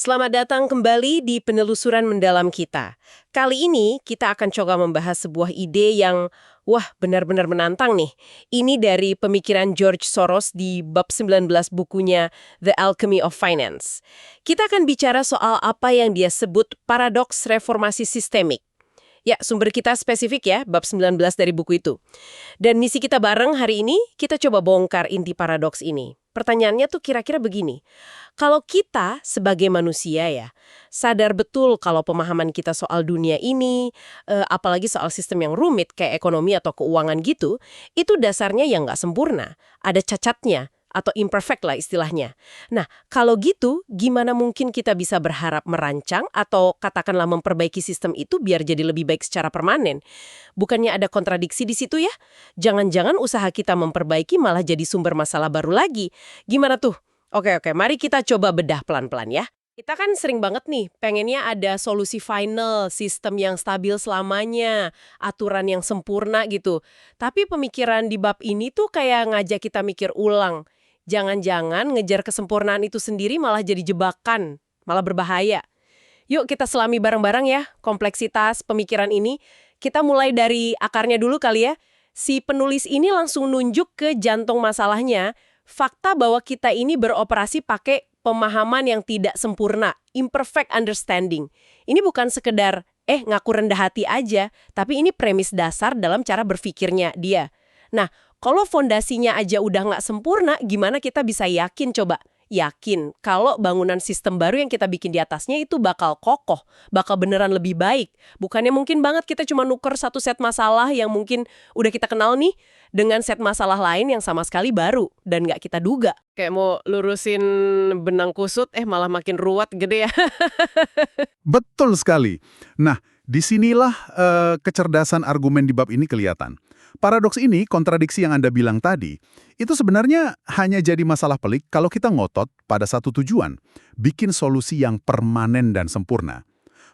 Selamat datang kembali di penelusuran mendalam kita. Kali ini kita akan coba membahas sebuah ide yang, benar-benar menantang nih. Ini dari pemikiran George Soros di bab 19 bukunya The Alchemy of Finance. Kita akan bicara soal apa yang dia sebut paradoks reformasi sistemik. Ya, sumber kita spesifik ya, bab 19 dari buku itu. Dan misi kita bareng hari ini, kita coba bongkar inti paradoks ini. Pertanyaannya tuh kira-kira begini. Kalau kita sebagai manusia ya, sadar betul kalau pemahaman kita soal dunia ini, apalagi soal sistem yang rumit kayak ekonomi atau keuangan gitu, itu dasarnya yang nggak sempurna, ada cacatnya, atau imperfect lah istilahnya. Nah, kalau gitu, gimana mungkin kita bisa berharap merancang atau katakanlah memperbaiki sistem itu biar jadi lebih baik secara permanen? Bukannya ada kontradiksi di situ ya? Jangan-jangan usaha kita memperbaiki malah jadi sumber masalah baru lagi. Gimana tuh? Oke, mari kita coba bedah pelan-pelan ya. Kita kan sering banget nih, pengennya ada solusi final, sistem yang stabil selamanya, aturan yang sempurna gitu. Tapi pemikiran di bab ini tuh kayak ngajak kita mikir ulang. Jangan-jangan ngejar kesempurnaan itu sendiri malah jadi jebakan, malah berbahaya. Yuk kita selami bareng-bareng ya, kompleksitas pemikiran ini. Kita mulai dari akarnya dulu kali ya. Si penulis ini langsung nunjuk ke jantung masalahnya, fakta bahwa kita ini beroperasi pakai pemahaman yang tidak sempurna, imperfect understanding. Ini bukan sekedar, ngaku rendah hati aja, tapi ini premis dasar dalam cara berpikirnya dia. Nah, kalau fondasinya aja udah nggak sempurna, gimana kita bisa yakin coba? Yakin kalau bangunan sistem baru yang kita bikin di atasnya itu bakal kokoh, bakal beneran lebih baik. Bukannya mungkin banget kita cuma nuker satu set masalah yang mungkin udah kita kenal nih, dengan set masalah lain yang sama sekali baru dan nggak kita duga. Kayak mau lurusin benang kusut, malah makin ruwet gede ya. Betul sekali. Nah, disinilah kecerdasan argumen di bab ini kelihatan. Paradoks ini, kontradiksi yang Anda bilang tadi, itu sebenarnya hanya jadi masalah pelik kalau kita ngotot pada satu tujuan, bikin solusi yang permanen dan sempurna.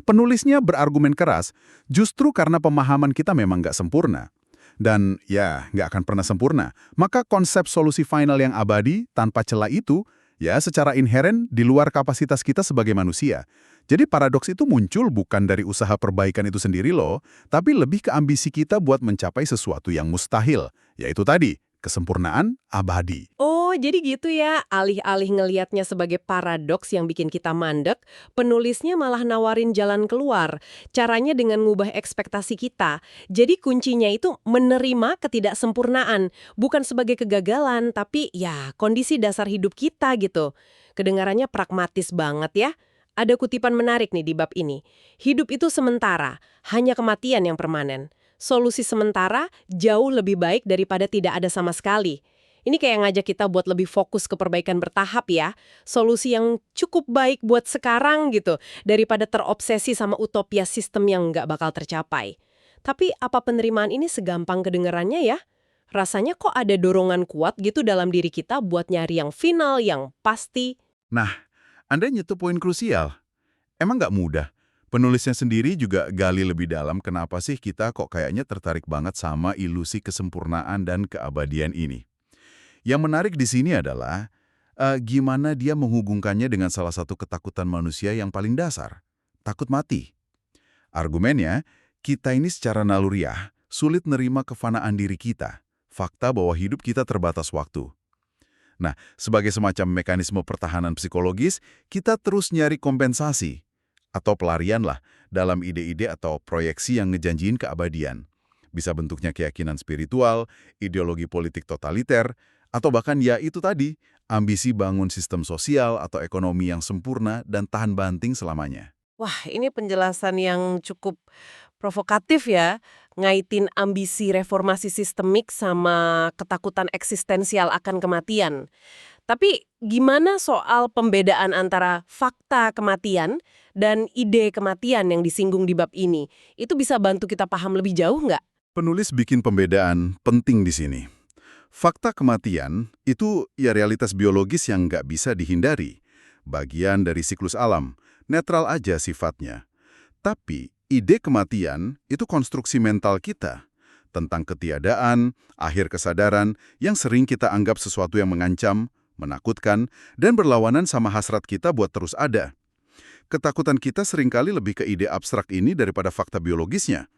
Penulisnya berargumen keras justru karena pemahaman kita memang nggak sempurna. Dan ya, nggak akan pernah sempurna. Maka konsep solusi final yang abadi tanpa celah itu, ya secara inheren di luar kapasitas kita sebagai manusia. Jadi paradoks itu muncul bukan dari usaha perbaikan itu sendiri loh, tapi lebih ke ambisi kita buat mencapai sesuatu yang mustahil, yaitu tadi, kesempurnaan abadi. Oh, jadi gitu ya. Alih-alih ngelihatnya sebagai paradoks yang bikin kita mandek, penulisnya malah nawarin jalan keluar. Caranya dengan ngubah ekspektasi kita. Jadi kuncinya itu menerima ketidaksempurnaan. Bukan sebagai kegagalan, tapi ya kondisi dasar hidup kita gitu. Kedengarannya pragmatis banget ya. Ada kutipan menarik nih di bab ini. Hidup itu sementara, hanya kematian yang permanen. Solusi sementara jauh lebih baik daripada tidak ada sama sekali. Ini kayak ngajak kita buat lebih fokus ke perbaikan bertahap ya. Solusi yang cukup baik buat sekarang gitu, daripada terobsesi sama utopia sistem yang nggak bakal tercapai. Tapi apa penerimaan ini segampang kedengarannya ya? Rasanya kok ada dorongan kuat gitu dalam diri kita buat nyari yang final, yang pasti. Nah, Anda nyentuh poin krusial. Emang nggak mudah? Penulisnya sendiri juga gali lebih dalam kenapa sih kita kok kayaknya tertarik banget sama ilusi kesempurnaan dan keabadian ini. Yang menarik di sini adalah gimana dia menghubungkannya dengan salah satu ketakutan manusia yang paling dasar, takut mati. Argumennya, kita ini secara naluriah sulit nerima kefanaan diri kita, fakta bahwa hidup kita terbatas waktu. Nah, sebagai semacam mekanisme pertahanan psikologis, kita terus nyari kompensasi atau pelarian lah dalam ide-ide atau proyeksi yang ngejanjiin keabadian. Bisa bentuknya keyakinan spiritual, ideologi politik totaliter, atau bahkan ya itu tadi, ambisi bangun sistem sosial atau ekonomi yang sempurna dan tahan banting selamanya. Wah, ini penjelasan yang cukup provokatif ya, ngaitin ambisi reformasi sistemik sama ketakutan eksistensial akan kematian. Tapi gimana soal pembedaan antara fakta kematian dan ide kematian yang disinggung di bab ini? Itu bisa bantu kita paham lebih jauh nggak? Penulis bikin pembedaan penting di sini. Fakta kematian itu ya realitas biologis yang nggak bisa dihindari. Bagian dari siklus alam, netral aja sifatnya. Tapi ide kematian itu konstruksi mental kita tentang ketiadaan, akhir kesadaran yang sering kita anggap sesuatu yang mengancam, menakutkan, dan berlawanan sama hasrat kita buat terus ada. Ketakutan kita seringkali lebih ke ide abstrak ini daripada fakta biologisnya.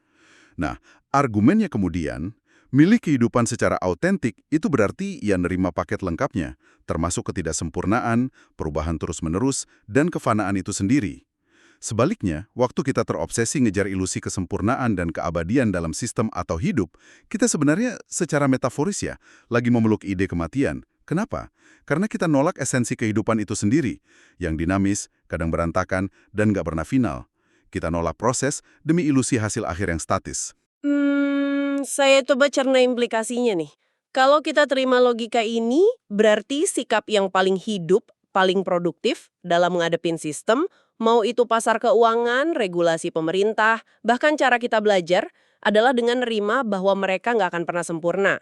Nah, argumennya kemudian, milih kehidupan secara autentik itu berarti ya nerima paket lengkapnya, termasuk ketidaksempurnaan, perubahan terus-menerus, dan kefanaan itu sendiri. Sebaliknya, waktu kita terobsesi ngejar ilusi kesempurnaan dan keabadian dalam sistem atau hidup, kita sebenarnya secara metaforis ya, lagi memeluk ide kematian. Kenapa? Karena kita nolak esensi kehidupan itu sendiri, yang dinamis, kadang berantakan, dan nggak pernah final. Kita nolak proses demi ilusi hasil akhir yang statis. Saya coba cerna implikasinya nih. Kalau kita terima logika ini, berarti sikap yang paling hidup, paling produktif dalam menghadapin sistem, mau itu pasar keuangan, regulasi pemerintah, bahkan cara kita belajar, adalah dengan nerima bahwa mereka nggak akan pernah sempurna.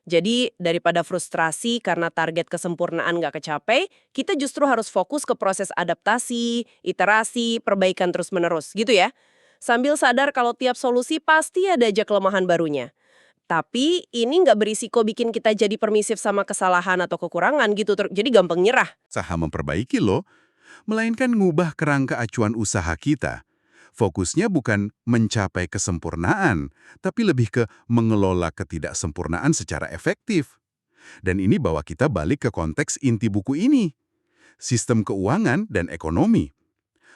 Jadi, daripada frustrasi karena target kesempurnaan nggak kecapai, kita justru harus fokus ke proses adaptasi, iterasi, perbaikan terus-menerus, gitu ya. Sambil sadar kalau tiap solusi pasti ada aja kelemahan barunya. Tapi ini nggak berisiko bikin kita jadi permisif sama kesalahan atau kekurangan gitu, jadi gampang nyerah. Usaha memperbaiki loh, melainkan ngubah kerangka acuan usaha kita. Fokusnya bukan mencapai kesempurnaan, tapi lebih ke mengelola ketidaksempurnaan secara efektif. Dan ini bawa kita balik ke konteks inti buku ini, sistem keuangan dan ekonomi.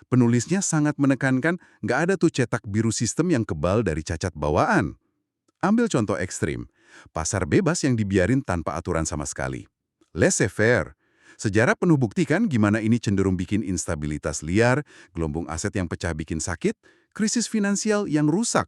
Penulisnya sangat menekankan nggak ada tuh cetak biru sistem yang kebal dari cacat bawaan. Ambil contoh ekstrim, pasar bebas yang dibiarin tanpa aturan sama sekali. Laissez-faire. Sejarah penuh buktikan gimana ini cenderung bikin instabilitas liar, gelombang aset yang pecah bikin sakit, krisis finansial yang rusak.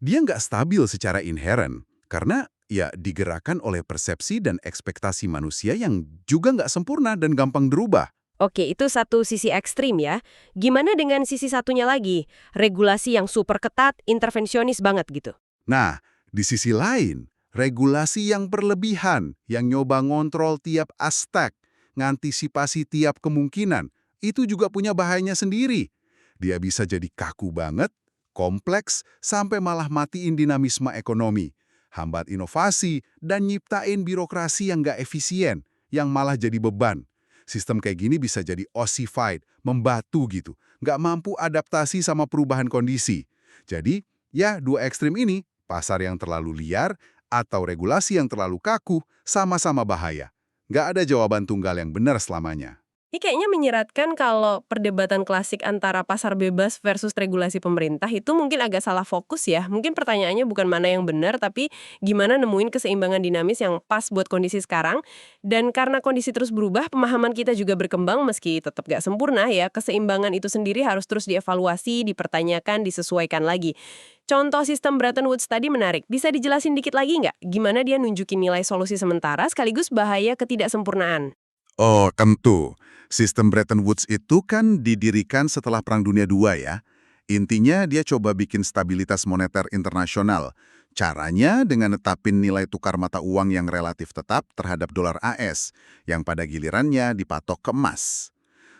Dia nggak stabil secara inheren, karena ya digerakkan oleh persepsi dan ekspektasi manusia yang juga nggak sempurna dan gampang berubah. Oke, itu satu sisi ekstrim ya. Gimana dengan sisi satunya lagi? Regulasi yang super ketat, intervensionis banget gitu. Nah, di sisi lain, regulasi yang berlebihan, yang nyoba ngontrol tiap aspek, ngantisipasi tiap kemungkinan, itu juga punya bahayanya sendiri. Dia bisa jadi kaku banget, kompleks, sampai malah matiin dinamisme ekonomi, hambat inovasi, dan nyiptain birokrasi yang nggak efisien, yang malah jadi beban. Sistem kayak gini bisa jadi ossified, membatu gitu, nggak mampu adaptasi sama perubahan kondisi. Jadi, ya dua ekstrim ini, pasar yang terlalu liar atau regulasi yang terlalu kaku, sama-sama bahaya. Nggak ada jawaban tunggal yang benar selamanya. Ini kayaknya menyeratkan kalau perdebatan klasik antara pasar bebas versus regulasi pemerintah itu mungkin agak salah fokus ya. Mungkin pertanyaannya bukan mana yang benar, tapi gimana nemuin keseimbangan dinamis yang pas buat kondisi sekarang. Dan karena kondisi terus berubah, pemahaman kita juga berkembang meski tetap gak sempurna ya. Keseimbangan itu sendiri harus terus dievaluasi, dipertanyakan, disesuaikan lagi. Contoh sistem Bretton Woods tadi menarik. Bisa dijelasin dikit lagi nggak? Gimana dia nunjukin nilai solusi sementara sekaligus bahaya ketidaksempurnaan? Oh, tentu. Sistem Bretton Woods itu kan didirikan setelah Perang Dunia II ya. Intinya dia coba bikin stabilitas moneter internasional. Caranya dengan netapin nilai tukar mata uang yang relatif tetap terhadap dolar AS, yang pada gilirannya dipatok ke emas.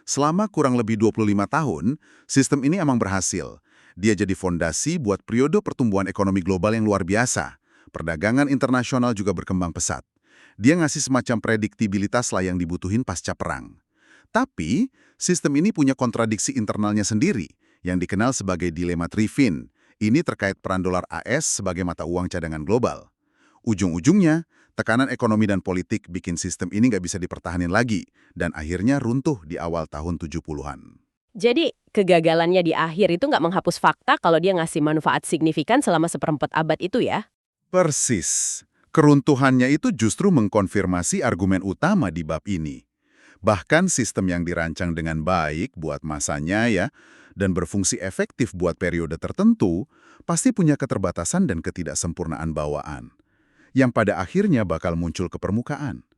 Selama kurang lebih 25 tahun, sistem ini emang berhasil. Dia jadi fondasi buat periode pertumbuhan ekonomi global yang luar biasa. Perdagangan internasional juga berkembang pesat. Dia ngasih semacam prediktibilitas lah yang dibutuhin pasca perang. Tapi, sistem ini punya kontradiksi internalnya sendiri, yang dikenal sebagai dilema Triffin. Ini terkait peran dolar AS sebagai mata uang cadangan global. Ujung-ujungnya, tekanan ekonomi dan politik bikin sistem ini nggak bisa dipertahanin lagi, dan akhirnya runtuh di awal tahun 70-an. Jadi, kegagalannya di akhir itu nggak menghapus fakta kalau dia ngasih manfaat signifikan selama seperempat abad itu ya? Persis. Keruntuhannya itu justru mengkonfirmasi argumen utama di bab ini. Bahkan sistem yang dirancang dengan baik buat masanya ya, dan berfungsi efektif buat periode tertentu, pasti punya keterbatasan dan ketidaksempurnaan bawaan, yang pada akhirnya bakal muncul ke permukaan.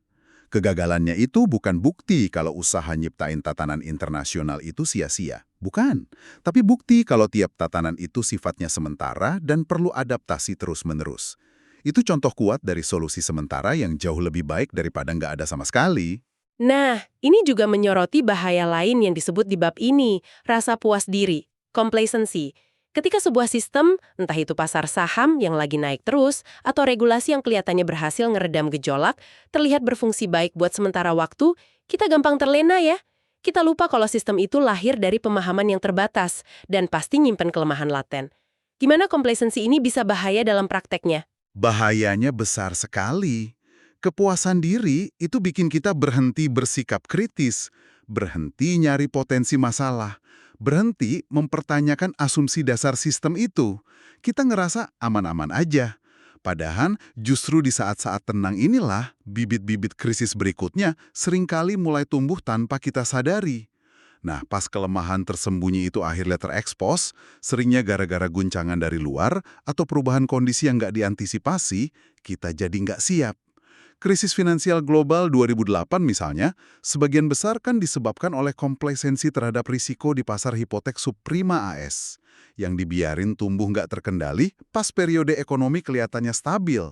Kegagalannya itu bukan bukti kalau usaha nyiptain tatanan internasional itu sia-sia. Bukan. Tapi bukti kalau tiap tatanan itu sifatnya sementara dan perlu adaptasi terus-menerus. Itu contoh kuat dari solusi sementara yang jauh lebih baik daripada nggak ada sama sekali. Nah, ini juga menyoroti bahaya lain yang disebut di bab ini, rasa puas diri, complacency. Ketika sebuah sistem, entah itu pasar saham yang lagi naik terus, atau regulasi yang kelihatannya berhasil ngeredam gejolak, terlihat berfungsi baik buat sementara waktu, kita gampang terlena ya. Kita lupa kalau sistem itu lahir dari pemahaman yang terbatas dan pasti nyimpen kelemahan laten. Gimana complacency ini bisa bahaya dalam prakteknya? Bahayanya besar sekali. Kepuasan diri itu bikin kita berhenti bersikap kritis, berhenti nyari potensi masalah, berhenti mempertanyakan asumsi dasar sistem itu. Kita ngerasa aman-aman aja. Padahal justru di saat-saat tenang inilah bibit-bibit krisis berikutnya seringkali mulai tumbuh tanpa kita sadari. Nah, pas kelemahan tersembunyi itu akhirnya terekspos, seringnya gara-gara guncangan dari luar atau perubahan kondisi yang nggak diantisipasi, kita jadi nggak siap. Krisis finansial global 2008 misalnya, sebagian besar kan disebabkan oleh komplasensi terhadap risiko di pasar hipotek subprima AS, yang dibiarin tumbuh nggak terkendali pas periode ekonomi kelihatannya stabil.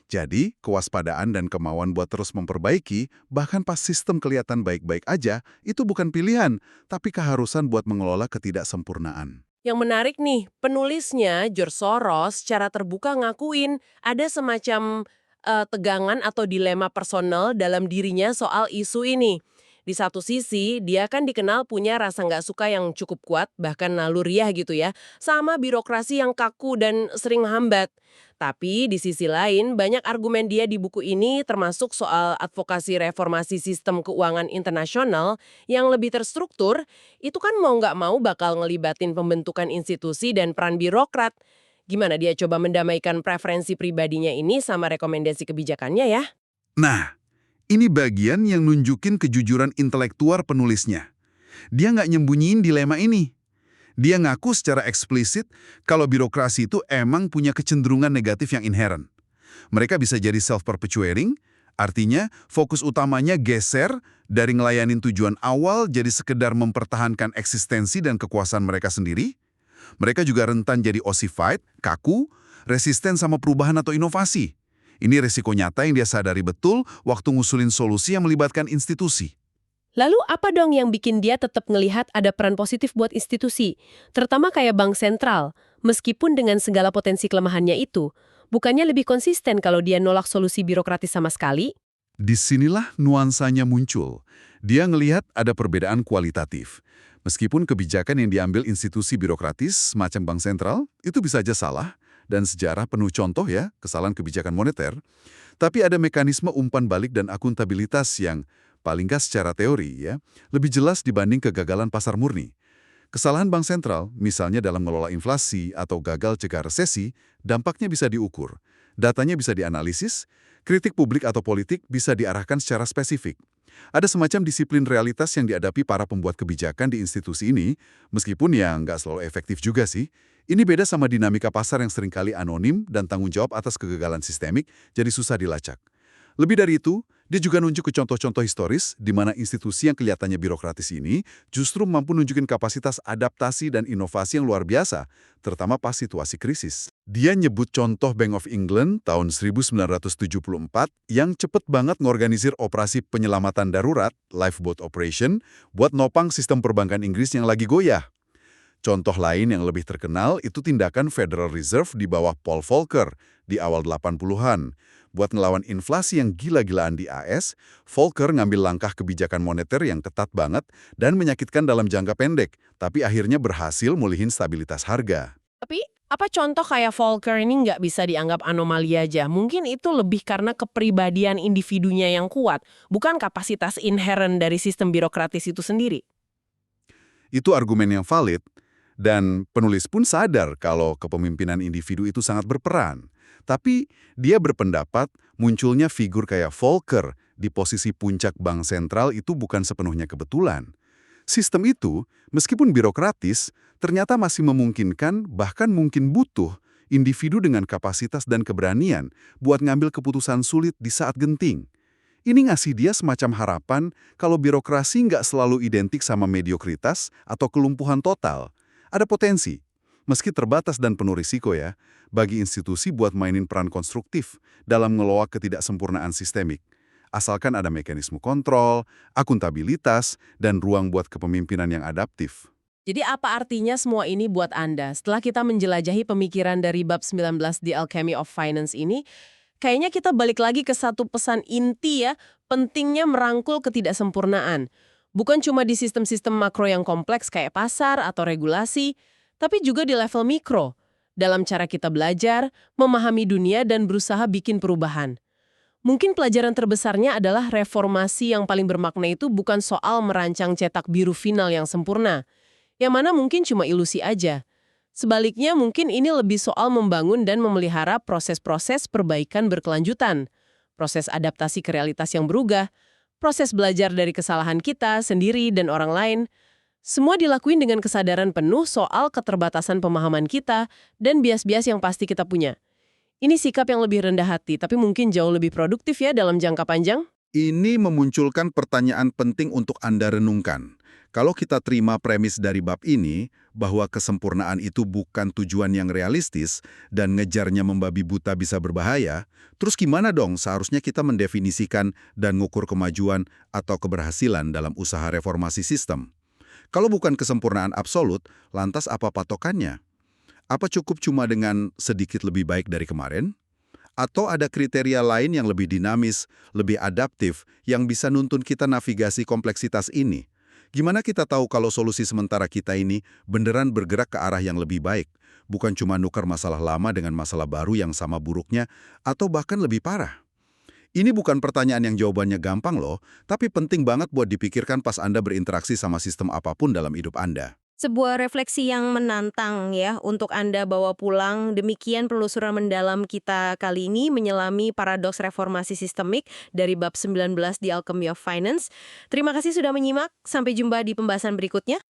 Jadi, kewaspadaan dan kemauan buat terus memperbaiki, bahkan pas sistem kelihatan baik-baik aja, itu bukan pilihan, tapi keharusan buat mengelola ketidaksempurnaan. Yang menarik nih, penulisnya, George Soros, secara terbuka ngakuin ada semacam tegangan atau dilema personal dalam dirinya soal isu ini. Di satu sisi, dia kan dikenal punya rasa nggak suka yang cukup kuat, bahkan naluriah gitu ya, sama birokrasi yang kaku dan sering menghambat. Tapi di sisi lain, banyak argumen dia di buku ini termasuk soal advokasi reformasi sistem keuangan internasional yang lebih terstruktur, itu kan mau nggak mau bakal ngelibatin pembentukan institusi dan peran birokrat. Gimana dia coba mendamaikan preferensi pribadinya ini sama rekomendasi kebijakannya ya? Nah, ini bagian yang nunjukin kejujuran intelektual penulisnya. Dia nggak nyembunyiin dilema ini. Dia ngaku secara eksplisit kalau birokrasi itu emang punya kecenderungan negatif yang inheren. Mereka bisa jadi self-perpetuating, artinya fokus utamanya geser dari ngelayanin tujuan awal jadi sekedar mempertahankan eksistensi dan kekuasaan mereka sendiri. Mereka juga rentan jadi ossified, kaku, resisten sama perubahan atau inovasi. Ini resiko nyata yang dia sadari betul waktu ngusulin solusi yang melibatkan institusi. Lalu apa dong yang bikin dia tetap ngelihat ada peran positif buat institusi, terutama kayak bank sentral, meskipun dengan segala potensi kelemahannya itu, bukannya lebih konsisten kalau dia nolak solusi birokratis sama sekali? Disinilah nuansanya muncul. Dia ngelihat ada perbedaan kualitatif. Meskipun kebijakan yang diambil institusi birokratis macam bank sentral itu bisa aja salah, dan sejarah penuh contoh ya kesalahan kebijakan moneter, tapi ada mekanisme umpan balik dan akuntabilitas yang paling nggak secara teori ya, lebih jelas dibanding kegagalan pasar murni. Kesalahan bank sentral, misalnya dalam mengelola inflasi atau gagal cegah resesi, dampaknya bisa diukur. Datanya bisa dianalisis, kritik publik atau politik bisa diarahkan secara spesifik. Ada semacam disiplin realitas yang dihadapi para pembuat kebijakan di institusi ini, meskipun ya nggak selalu efektif juga sih. Ini beda sama dinamika pasar yang seringkali anonim dan tanggung jawab atas kegagalan sistemik jadi susah dilacak. Lebih dari itu, dia juga nunjuk ke contoh-contoh historis di mana institusi yang kelihatannya birokratis ini justru mampu nunjukin kapasitas adaptasi dan inovasi yang luar biasa, terutama pas situasi krisis. Dia nyebut contoh Bank of England tahun 1974 yang cepet banget ngorganisir operasi penyelamatan darurat, lifeboat operation, buat nopang sistem perbankan Inggris yang lagi goyah. Contoh lain yang lebih terkenal itu tindakan Federal Reserve di bawah Paul Volcker di awal 80-an. Buat ngelawan inflasi yang gila-gilaan di AS, Volcker ngambil langkah kebijakan moneter yang ketat banget dan menyakitkan dalam jangka pendek, tapi akhirnya berhasil mulihin stabilitas harga. Tapi, apa contoh kayak Volcker ini nggak bisa dianggap anomali aja? Mungkin itu lebih karena kepribadian individunya yang kuat, bukan kapasitas inheren dari sistem birokratis itu sendiri. Itu argumen yang valid, dan penulis pun sadar kalau kepemimpinan individu itu sangat berperan. Tapi dia berpendapat munculnya figur kayak Volcker di posisi puncak bank sentral itu bukan sepenuhnya kebetulan. Sistem itu, meskipun birokratis, ternyata masih memungkinkan bahkan mungkin butuh individu dengan kapasitas dan keberanian buat ngambil keputusan sulit di saat genting. Ini ngasih dia semacam harapan kalau birokrasi nggak selalu identik sama mediokritas atau kelumpuhan total. Ada potensi, meski terbatas dan penuh risiko ya, bagi institusi buat mainin peran konstruktif dalam ngelola ketidaksempurnaan sistemik. Asalkan ada mekanisme kontrol, akuntabilitas, dan ruang buat kepemimpinan yang adaptif. Jadi apa artinya semua ini buat Anda? Setelah kita menjelajahi pemikiran dari bab 19 di Alchemy of Finance ini, kayaknya kita balik lagi ke satu pesan inti ya, pentingnya merangkul ketidaksempurnaan. Bukan cuma di sistem-sistem makro yang kompleks kayak pasar atau regulasi, tapi juga di level mikro, dalam cara kita belajar, memahami dunia dan berusaha bikin perubahan. Mungkin pelajaran terbesarnya adalah reformasi yang paling bermakna itu bukan soal merancang cetak biru final yang sempurna, yang mana mungkin cuma ilusi aja. Sebaliknya mungkin ini lebih soal membangun dan memelihara proses-proses perbaikan berkelanjutan, proses adaptasi ke realitas yang berubah, proses belajar dari kesalahan kita sendiri dan orang lain. Semua dilakuin dengan kesadaran penuh soal keterbatasan pemahaman kita dan bias-bias yang pasti kita punya. Ini sikap yang lebih rendah hati, tapi mungkin jauh lebih produktif ya dalam jangka panjang. Ini memunculkan pertanyaan penting untuk Anda renungkan. Kalau kita terima premis dari bab ini, bahwa kesempurnaan itu bukan tujuan yang realistis dan ngejarnya membabi buta bisa berbahaya, terus gimana dong seharusnya kita mendefinisikan dan ngukur kemajuan atau keberhasilan dalam usaha reformasi sistem? Kalau bukan kesempurnaan absolut, lantas apa patokannya? Apa cukup cuma dengan sedikit lebih baik dari kemarin? Atau ada kriteria lain yang lebih dinamis, lebih adaptif, yang bisa nuntun kita navigasi kompleksitas ini? Gimana kita tahu kalau solusi sementara kita ini beneran bergerak ke arah yang lebih baik? Bukan cuma nukar masalah lama dengan masalah baru yang sama buruknya, atau bahkan lebih parah? Ini bukan pertanyaan yang jawabannya gampang loh, tapi penting banget buat dipikirkan pas Anda berinteraksi sama sistem apapun dalam hidup Anda. Sebuah refleksi yang menantang ya untuk Anda bawa pulang. Demikian penelusuran mendalam kita kali ini menyelami paradoks reformasi sistemik dari bab 19 di Alchemy of Finance. Terima kasih sudah menyimak. Sampai jumpa di pembahasan berikutnya.